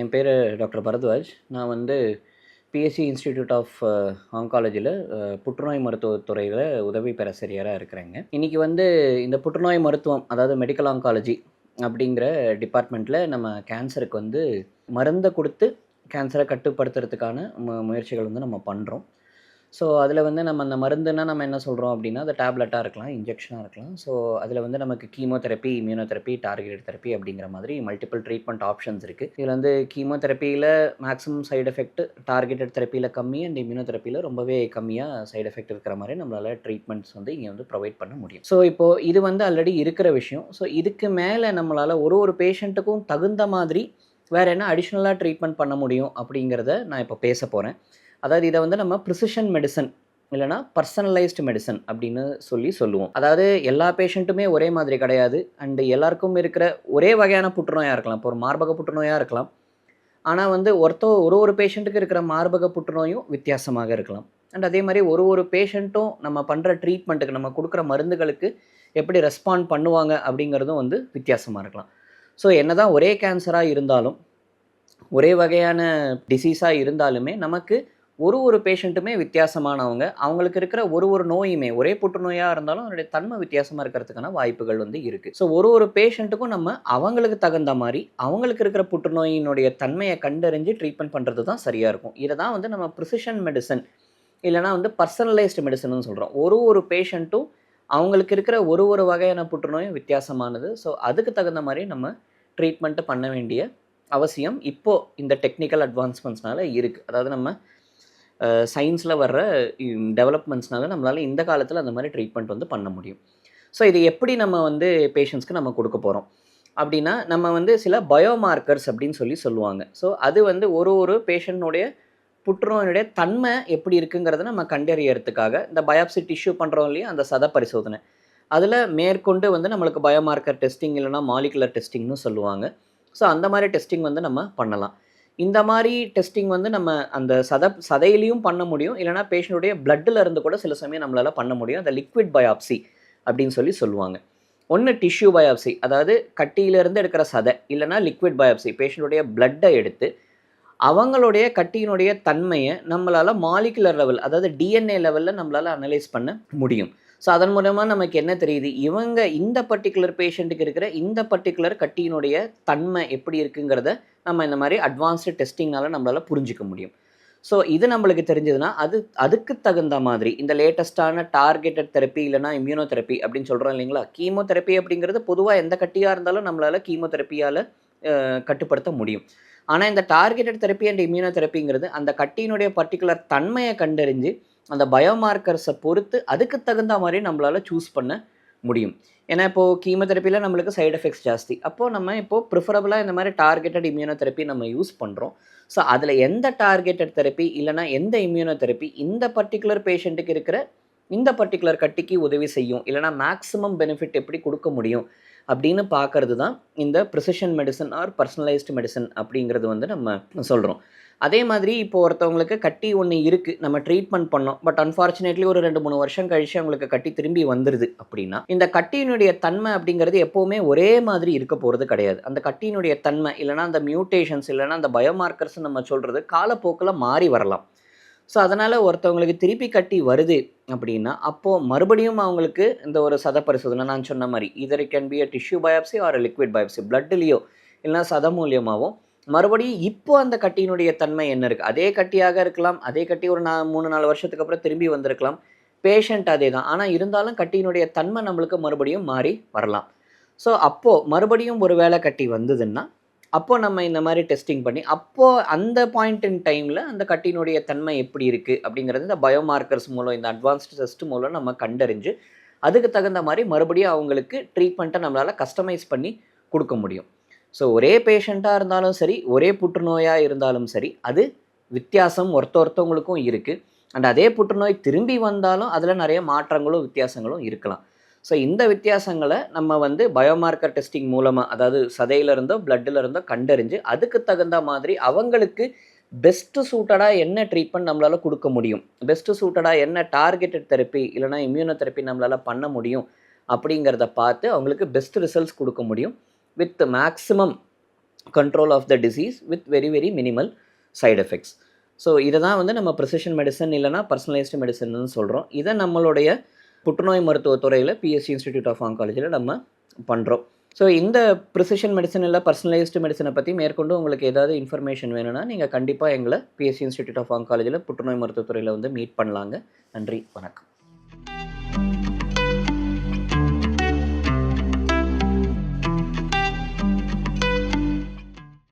என் பேர் டாக்டர் பரத்வாஜ். நான் வந்து பிஎஸ்சி இன்ஸ்டிடியூட் ஆஃப் ஆங்காலஜியில் புற்றுநோய் மருத்துவத் துறையில உதவி பேராசிரியரா இருக்கிறேங்க. இன்னைக்கு வந்து இந்த புற்றுநோய் மருத்துவம், அதாவது மெடிக்கல் ஆங்காலஜி அப்படிங்கிற டிபார்ட்மெண்ட்டில நம்ம கேன்சருக்கு வந்து மருந்த குடுத்து கேன்சர கட்டுப்படுத்துறதுக்கான முயற்சிகள் வந்து நம்ம பண்றோம். ஸோ அதில வந்து நம்ம அந்த மருந்துன்னா நம்ம என்ன சொல்றோம் அப்படின்னா, அது டேப்லெட்டா இருக்கலாம், இன்ஜெக்ஷனா இருக்கலாம். ஸோ அதில வந்து நமக்கு கீமோதெரப்பி, இம்யூனோதெரப்பி, டார்கெட்டட் தெரப்பி அப்படிங்கிற மாதிரி மல்டிபிள் ட்ரீட்மெண்ட் ஆப்ஷன்ஸ் இருக்கு. இதில வந்து கீமோதெரப்பியில மேக்ஸிமம் சைட் எஃபெக்ட், டார்கெட்டட் தெரப்பியில கம்மி அண்ட் இம்யூனோதெரப்பியில ரொம்பவே கம்மியா சைட் எஃபெக்ட் இருக்கிற மாரி நம்மளால ட்ரீட்மெண்ட்ஸ் வந்து இங்க வந்து ப்ரொவைட் பண்ண முடியும். ஸோ இப்போ இது வந்து ஆல்ரெடி இருக்கிற விஷயம். ஸோ இதுக்கு மேல நம்மளால ஒரு ஒரு பேஷண்ட்டுக்கும் தகுந்த மாதிரி வேற என்ன அடிஷனலா ட்ரீட்மெண்ட் பண்ண முடியும் அப்படிங்கிறத நான் இப்போ பேசப் போறேன். அதாவது இத வந்து நம்ம பிரிசிஷன் மெடிசின் இல்லன்னா பர்சனலைஸ்டு மெடிசின் அப்படின்னு சொல்லுவோம். அதாவது எல்லா பேஷண்ட்டுமே ஒரே மாதிரி கிடையாது. அண்ட் எல்லாருக்கும் இருக்கிற ஒரே வகையான புற்றுநோயா இருக்கலாம். இப்போ ஒரு மார்பக புற்றுநோயா இருக்கலாம். ஆனா வந்து ஒரு ஒரு பேஷண்ட்டுக்கு இருக்கிற மார்பக புற்றுநோயும் வித்தியாசமாக இருக்கலாம். அண்ட் அதே மாரி ஒரு ஒரு பேஷண்ட்டும் நம்ம பண்ற ட்ரீட்மெண்ட்டுக்கு, நம்ம குடுக்குற மருந்துகளுக்கு எப்படி ரெஸ்பாண்ட் பண்ணுவாங்க அப்படிங்கிறதும் வந்து வித்தியாசமா இருக்கலாம். ஸோ என்னதான் ஒரே கேன்சரா இருந்தாலும், ஒரே வகையான டிசீஸா இருந்தாலுமே நமக்கு ஒரு ஒரு பேஷண்ட்டுமே வித்தியாசமானவங்க. அவங்களுக்கு இருக்கிற ஒரு ஒரு நோயுமே ஒரே புற்றுநோயா இருந்தாலும் அதனுடைய தன்மை வித்தியாசமா இருக்கிறதுக்கான வாய்ப்புகள் வந்து இருக்கு. ஸோ ஒரு ஒரு பேஷண்ட்டுக்கும் நம்ம அவங்களுக்கு தகுந்த மாரி, அவங்களுக்கு இருக்கிற புற்றுநோயினுடைய தன்மைய கண்டறிஞ்சு ட்ரீட்மெண்ட் பண்றது தான் சரியா இருக்கும். இத தான் வந்து நம்ம பிரிசிஷன் மெடிசின் இல்லன்னா வந்து பர்சனலைஸ்டு மெடிசின்னு சொல்றோம். ஒரு ஒரு பேஷண்ட்டும் அவங்களுக்கு இருக்கிற ஒரு ஒரு வகையான புற்றுநோயும் வித்தியாசமானது. ஸோ அதுக்கு தகுந்த மாரி நம்ம ட்ரீட்மெண்ட் பண்ண வேண்டிய அவசியம் இப்போ இந்த டெக்னிக்கல் அட்வான்ஸ்மெண்ட்ஸ்னால இருக்கு. அதாவது நம்ம சயின்ஸில் வர்ற டெவலப்மெண்ட்ஸ்னால நம்மளால இந்த காலத்தில் அந்த மாதிரி ட்ரீட்மெண்ட் வந்து பண்ண முடியும். ஸோ இது எப்படி நம்ம வந்து பேஷண்ட்ஸ்க்கு நம்ம கொடுக்க போகிறோம் அப்படின்னா, நம்ம வந்து சில பயோமார்க்கர்ஸ் அப்படின்னு சொல்லுவாங்க. ஸோ அது வந்து ஒரு ஒரு பேஷண்ட்னுடைய புற்றுநோயினுடைய தன்மை எப்படி இருக்குங்கிறத நம்ம கண்டறியறதுக்காக இந்த பயாப்சி டிஷ்யூ பண்ணுறோம் இல்லையா, அந்த சத பரிசோதனை. அதில் மேற்கொண்டு வந்து நம்மளுக்கு பயோமார்க்கர் டெஸ்டிங் இல்லைனா மாலிகுலர் டெஸ்டிங்னு சொல்லுவாங்க. ஸோ அந்த மாதிரி டெஸ்டிங் வந்து நம்ம பண்ணலாம். இந்த மாரி டெஸ்டிங் வந்து நம்ம அந்த சதையிலயும் பண்ண முடியும். இல்லன்னா பேஷண்ட்டுடைய பிளட்ல இருந்து கூட சில சமயம் நம்மளால பண்ண முடியும். அந்த லிக்விட் பயாப்சி அப்படின்னு சொல்லுவாங்க. ஒண்ணு டிஷ்யூ பயாப்சி, அதாவது கட்டியிலிருந்து எடுக்கிற சதை, இல்லன்னா லிக்விட் பயாப்சி பேஷண்ட்டுடைய பிளட்ட எடுத்து அவங்களுடைய கட்டியினுடைய தன்மைய நம்மளால மாலிகுலர் லெவல், அதாவது டிஎன்ஏ லெவல்ல நம்மளால அனலைஸ் பண்ண முடியும். ஸோ அதன் மூலமா நமக்கு என்ன தெரியுது, இவங்க இந்த பர்ட்டிகுலர் பேஷண்ட்டுக்கு இருக்கிற இந்த பர்ட்டிகுலர் கட்டியினுடைய தன்மை எப்படி இருக்குங்கிறத நம்ம இந்த மாதிரி அட்வான்ஸ்டு டெஸ்டிங்னால நம்மளால புரிஞ்சுக்க முடியும். ஸோ இது நம்மளுக்கு தெரிஞ்சதுன்னா, அதுக்கு தகுந்த மாதிரி இந்த லேட்டஸ்ட்டான டார்கெட்டட் தெரப்பி இல்லைனா இம்யூனோதெரப்பி அப்படின்னு சொல்கிறோம் இல்லைங்களா. கீமோதெரப்பி அப்படிங்கிறது பொதுவாக எந்த கட்டியாக இருந்தாலும் நம்மளால கீமோதெரப்பியால் கட்டுப்படுத்த முடியும். ஆனா இந்த டார்கெட்டட் தெரப்பி அண்ட் இம்யூனோதெரப்பிங்கிறது அந்த கட்டியினுடைய பர்ட்டிகுலர் தன்மைய கண்டறிஞ்சு, அந்த பயோமார்க்கர்ஸ பொறுத்து அதுக்கு தகுந்த மாரி நம்மளால சூஸ் பண்ண முடியும். ஏன்னா இப்போ கீமோதெரப்பில நம்மளுக்கு சைட் எஃபெக்ட்ஸ் ஜாஸ்தி. அப்போ நம்ம இப்போ ப்ரிஃபரபிளா இந்த மாரி டார்கெட்டட் இம்யூனோதெரப்பி நம்ம யூஸ் பண்றோம். ஸோ அதில எந்த டார்கெட்டட் தெரப்பி இல்லன்னா எந்த இம்யூனோதெரப்பி இந்த பர்ட்டிகுலர் பேஷண்ட்டுக்கு இருக்கிற இந்த பர்ட்டிகுலர் கட்டிக்கு உதவி செய்யும். இல்லன்னா மேக்ஸிமம் பெனிஃபிட் எப்படி குடுக்க முடியும் அப்படின்னு பார்க்கறது தான் இந்த precision medicine or personalised medicine அப்படிங்கிறது வந்து நம்ம சொல்றோம். அதே மாதிரி இப்போ ஒருத்தவங்களுக்கு கட்டி ஒண்ணு இருக்கு. நம்ம ட்ரீட்மெண்ட் பண்ணோம். பட் அன்பார்ச்சுனேட்லி ஒரு 2, 3 வருஷம் கழிச்சு அவங்களுக்கு கட்டி திரும்பி வந்துருது அப்படின்னா, இந்த கட்டியினுடைய தன்மை அப்படிங்கிறது எப்பவுமே ஒரே மாதிரி இருக்க போறது கிடையாது. அந்த கட்டியினுடைய தன்மை இல்லன்னா அந்த மியூட்டேஷன்ஸ் இல்லன்னா அந்த பயோமார்க்கர்ஸ் நம்ம சொல்றது காலப்போக்குல மாறி வரலாம். ஸோ அதனால ஒருத்தவங்களுக்கு திருப்பி கட்டி வருது அப்படின்னா, அப்போ மறுபடியும் அவங்களுக்கு இந்த ஒரு சத பரிசோதனை நான் சொன்ன மாரி, either it can be a tissue biopsy or a liquid biopsy பிளட்லயோ இல்லன்னா சத மூலியமாவோ மறுபடியும் இப்போ அந்த கட்டியினுடைய தன்மை என்ன இருக்கு? அதே கட்டியாக இருக்கலாம். அதே கட்டி ஒரு 3, 4 வருஷத்துக்கு அப்புறம் திரும்பி வந்திருக்கலாம். பேஷண்ட் அதே தான். ஆனா இருந்தாலும் கட்டியினுடைய தன்மை நம்மளுக்கு மறுபடியும் மாறி வரலாம். ஸோ அப்போ மறுபடியும் ஒரு வேளை கட்டி வந்ததுன்னா, அப்போ நம்ம இந்த மாரி டெஸ்டிங் பண்ணி, அப்போ அந்த பாயிண்ட் இன் டைம்ல அந்த கட்டியினுடைய தன்மை எப்படி இருக்கு அப்படிங்கிறது இந்த பயோமார்க்கர்ஸ் மூலம், இந்த அட்வான்ஸ்டு டெஸ்ட் மூலம் நம்ம கண்டறிஞ்சு, அதுக்கு தகுந்த மாரி மறுபடியும் அவங்களுக்கு ட்ரீட்மெண்ட்ட நம்மளால கஸ்டமைஸ் பண்ணி குடுக்க முடியும். ஸோ ஒரே பேஷண்ட்டா இருந்தாலும் சரி, ஒரே புற்றுநோயா இருந்தாலும் சரி, அது வித்தியாசம் ஒருத்தவங்களுக்கும் இருக்கு. அண்ட் அதே புற்றுநோய் திரும்பி வந்தாலும் அதில நெறைய மாற்றங்களும், வித்தியாசங்களும் இருக்கலாம். ஸோ இந்த வித்தியாசங்கள நம்ம வந்து பயோமார்க்கர் டெஸ்டிங் மூலமா, அதாவது சதையில இருந்தோ, பிளட்ல இருந்தோ கண்டறிஞ்சு, அதுக்கு தகுந்த மாதிரி அவங்களுக்கு பெஸ்ட் சூட்டடா என்ன ட்ரீட்மெண்ட் நம்மளால குடுக்க முடியும்? பெஸ்ட் சூட்டடா என்ன டார்கெட்டட் தெரப்பி இல்லன்னா இம்யூனோதெரப்பி நம்மளால பண்ண முடியும்? அப்படிங்கிறத பார்த்து அவங்களுக்கு பெஸ்ட் ரிசல்ட்ஸ் குடுக்க முடியும். With maximum control of the disease with very very minimal side effects. So இதை தான் வந்து நம்ம ப்ரிசிஷன் மெடிசன் இல்லைனா பர்சனலைஸ்டு மெடிசன்னு சொல்கிறோம். இதை நம்மளுடைய புற்றுநோய் மருத்துவத்துறையில் பிஎஸ்சி இன்ஸ்டிடியூட் ஆஃப் ஆங்காலஜியில் நம்ம பண்ணுறோம். ஸோ இந்த ப்ரிசிஷன் மெடிசன் இல்லை பர்சனலைஸ்டு மெடிசனை பற்றி மேற்கொண்டு உங்களுக்கு ஏதாவது இன்ஃபர்மேஷன் வேணும்னா நீங்கள் கண்டிப்பாக எங்களை பிஎஸ்சி இன்ஸ்டிடியூட் ஆஃப் ஆங்காலஜியில் புற்றுநோய் மருத்துவத்துறையில் வந்து மீட் பண்ணலாங்க. நன்றி, வணக்கம்.